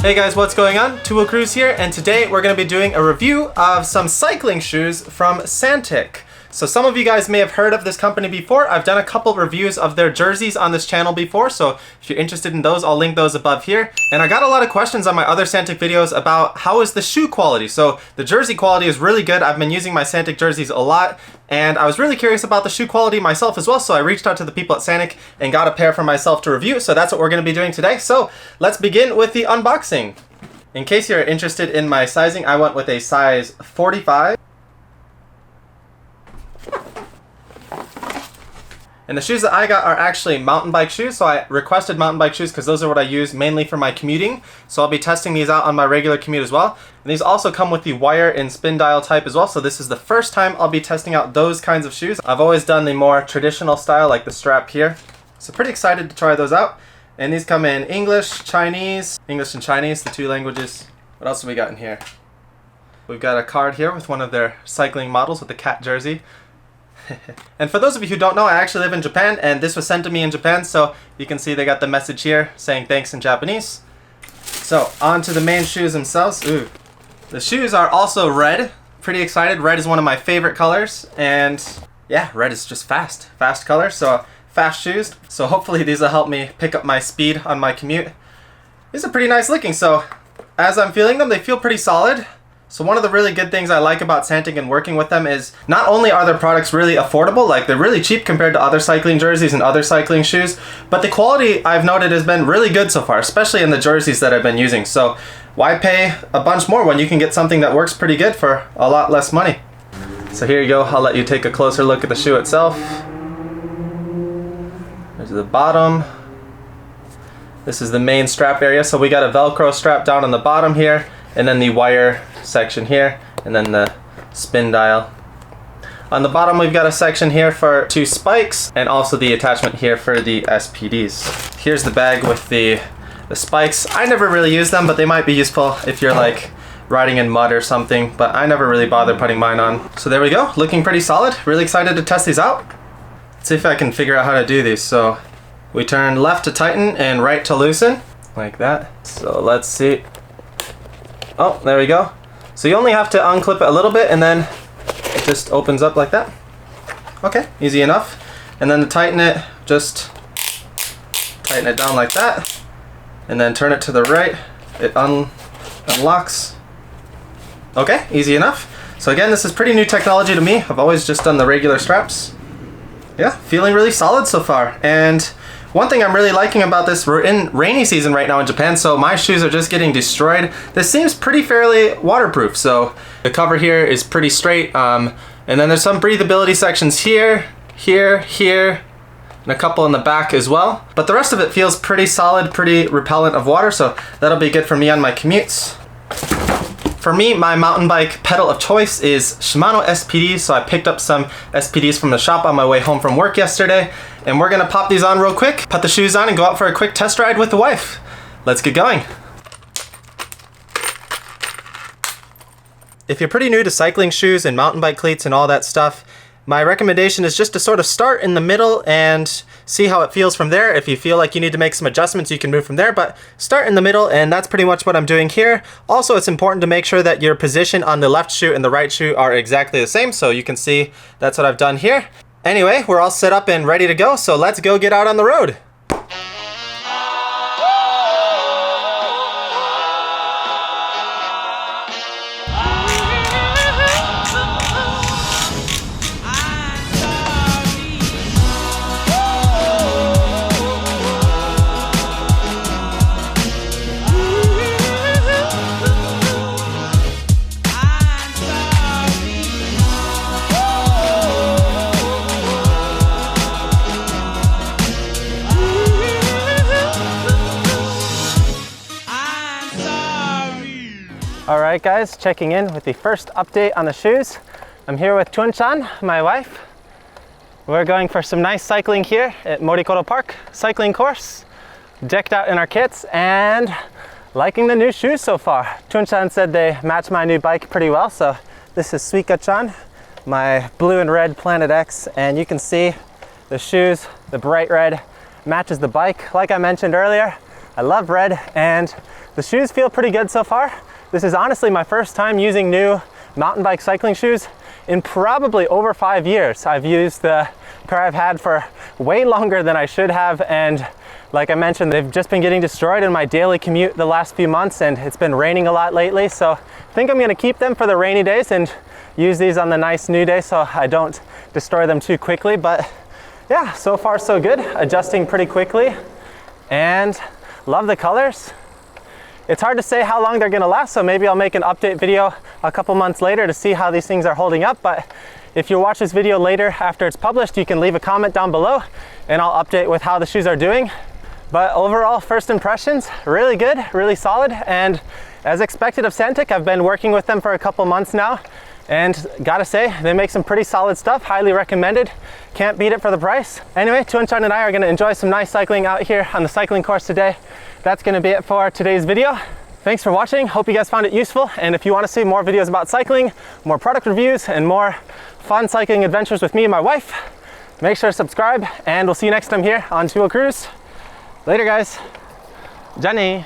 Hey guys, what's going on? Two Wheel Cruise here, and today we're going to be doing a review of some cycling shoes from Santic. So some of you guys may have heard of this company before. I've done a couple reviews of their jerseys on this channel before, so if you're interested in those, I'll link those above here. And I got a lot of questions on my other Santic videos about how is the shoe quality. So the jersey quality is really good. I've been using my Santic jerseys a lot, and I was really curious about the shoe quality myself as well, so I reached out to the people at Santic and got a pair for myself to review. So that's what we're going to be doing today. So let's begin with the unboxing. In case you're interested in my sizing, I went with a size 45. And the shoes that I got are actually mountain bike shoes, so I requested mountain bike shoes because those are what I use mainly for my commuting. So I'll be testing these out on my regular commute as well. And these also come with the wire and spin dial type as well, so this is the first time I'll be testing out those kinds of shoes. I've always done the more traditional style, like the strap here. So pretty excited to try those out. And these come in English, Chinese, English and Chinese, the two languages. What else have we got in here? We've got a card here with one of their cycling models with the cat jersey. And for those of you who don't know, I actually live in Japan, and this was sent to me in Japan, so you can see they got the message here saying thanks in Japanese. So on to the main shoes themselves. Ooh. The shoes are also red. Pretty excited. Red is one of my favorite colors, and yeah, red is just fast color, so fast shoes. So hopefully these will help me pick up my speed on my commute. These are pretty nice looking, so as I'm feeling them, they feel pretty solid. So one of the really good things I like about Santic and working with them is not only are their products really affordable, like they're really cheap compared to other cycling jerseys and other cycling shoes, but the quality I've noted has been really good so far, especially in the jerseys that I've been using. So why pay a bunch more when you can get something that works pretty good for a lot less money? So here you go, I'll let you take a closer look at the shoe itself. There's the bottom. This is the main strap area, so we got a Velcro strap down on the bottom here, and then the wire section here, and then the spin dial. On the bottom we've got a section here for two spikes, and also the attachment here for the SPDs. Here's the bag with the spikes. I never really use them, but they might be useful if you're like riding in mud or something, but I never really bother putting mine on. So there we go, looking pretty solid. Really excited to test these out. Let's see if I can figure out how to do these. So we turn left to tighten and right to loosen, like that. So let's see. Oh, there we go. So you only have to unclip it a little bit, and then it just opens up like that. Okay, easy enough. And then to tighten it, just tighten it down like that, and then turn it to the right. It unlocks. Okay, easy enough. So again, this is pretty new technology to me. I've always just done the regular straps. Yeah, feeling really solid so far. And one thing I'm really liking about this, we're in rainy season right now in Japan, so my shoes are just getting destroyed. This seems pretty fairly waterproof, so the cover here is pretty straight. And then there's some breathability sections here, here, and a couple in the back as well. But the rest of it feels pretty solid, pretty repellent of water, so that'll be good for me on my commutes. For me, my mountain bike pedal of choice is Shimano SPD, so I picked up some SPDs from the shop on my way home from work yesterday, and we're gonna pop these on real quick, put the shoes on, and go out for a quick test ride with the wife. Let's get going. If you're pretty new to cycling shoes and mountain bike cleats and all that stuff, my recommendation is just to sort of start in the middle and see how it feels from there. If you feel like you need to make some adjustments, you can move from there, but start in the middle, and that's pretty much what I'm doing here. Also, it's important to make sure that your position on the left shoe and the right shoe are exactly the same, so you can see that's what I've done here. Anyway, we're all set up and ready to go, so let's go get out on the road. Alright guys, checking in with the first update on the shoes. I'm here with Chun-chan, my wife. We're going for some nice cycling here at Morikoto Park cycling course. Decked out in our kits and liking the new shoes so far. Chun-chan said they match my new bike pretty well, so this is Suika-chan, my blue and red Planet X, and you can see the shoes, the bright red matches the bike. Like I mentioned earlier, I I love red, and the shoes feel pretty good so far. This is honestly my first time using new mountain bike cycling shoes in probably over 5 years. I've used the pair I've had for way longer than I should have, and like I mentioned, they've just been getting destroyed in my daily commute the last few months, and it's been raining a lot lately, so I think I'm gonna keep them for the rainy days and use these on the nice new day so I don't destroy them too quickly. But yeah, so far so good, adjusting pretty quickly, and love the colors. It's hard to say how long they're gonna last, so maybe I'll make an update video a couple months later to see how these things are holding up. But if you watch this video later after it's published, you can leave a comment down below and I'll update with how the shoes are doing. But overall, first impressions, really good, really solid. And as expected of Santic, I've been working with them for a couple months now, and gotta say, they make some pretty solid stuff, highly recommended. Can't beat it for the price. Anyway, Untitled and I are gonna enjoy some nice cycling out here on the cycling course today. That's gonna be it for today's video. Thanks for watching, hope you guys found it useful. And if you wanna see more videos about cycling, more product reviews, and more fun cycling adventures with me and my wife, make sure to subscribe, and we'll see you next time here on Two Wheel Cruise. Later, guys. Jenny.